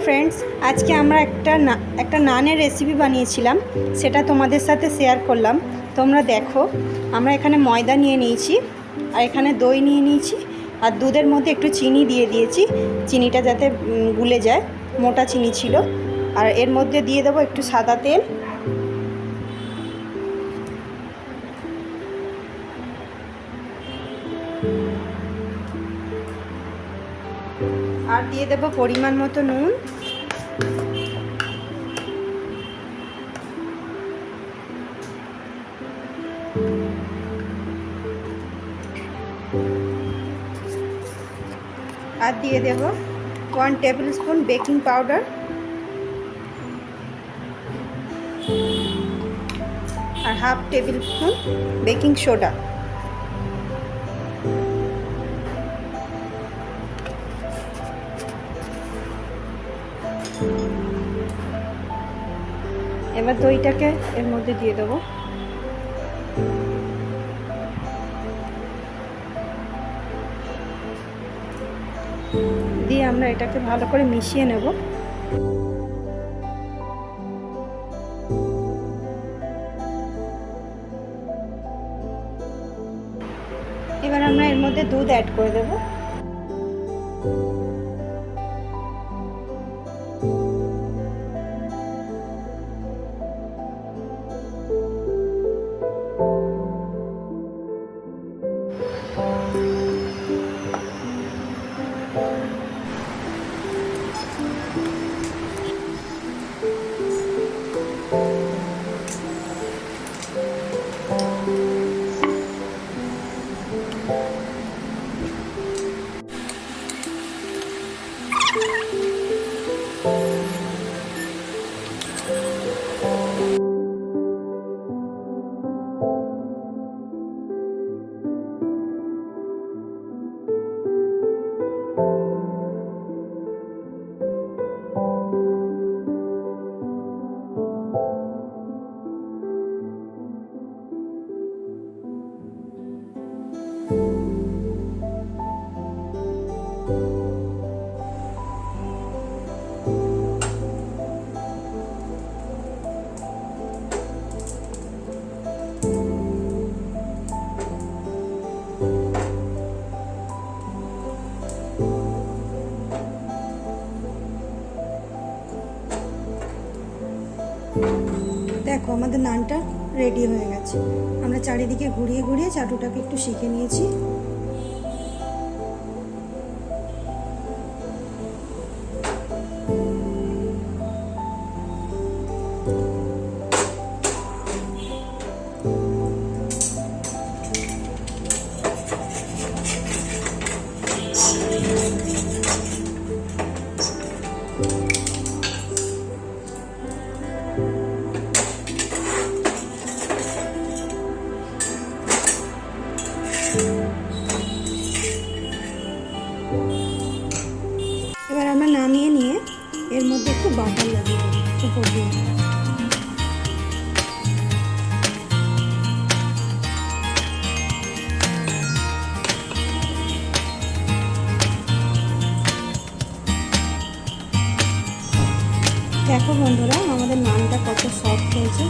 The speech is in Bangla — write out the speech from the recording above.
ফ্রেন্ডস, আজকে আমরা একটা নানের রেসিপি বানিয়েছিলাম, সেটা তোমাদের সাথে শেয়ার করলাম। তোমরা দেখো, আমরা এখানে ময়দা নিয়ে নিয়েছি, আর এখানে দই নিয়ে নিয়েছি, আর দুধের মধ্যে একটু চিনি দিয়ে দিয়েছি, চিনিটা যাতে গুলে যায়। মোটা চিনি ছিল। আর এর মধ্যে দিয়ে দেবো একটু সাদা তেল, আর দিয়ে দেবো পরিমাণ মতো নুন, আর দিয়ে দেব 1 টেবিল স্পুন বেকিং পাউডার, আর half tablespoon baking soda. এবার দইটাকে এর মধ্যে দিয়ে দেবো। দিয়ে আমরা এটাকে ভালো করে মিশিয়ে নেব। এবার আমরা এর মধ্যে দুধ অ্যাড করে দেব। দেখো, আমাদের নানটা রেডি হয়ে গেছে। আমরা চারিদিকে ঘুরিয়ে ঘুরিয়ে চাটুটাকে একটু শিখে নিয়েছি। এবার আমরা নামিয়ে নিয়ে এর মধ্যে একটু বাটার লাগিয়ে দেবো উপর দিয়ে। দেখো বন্ধুরা, আমাদের নানটা কত সফট হয়েছে।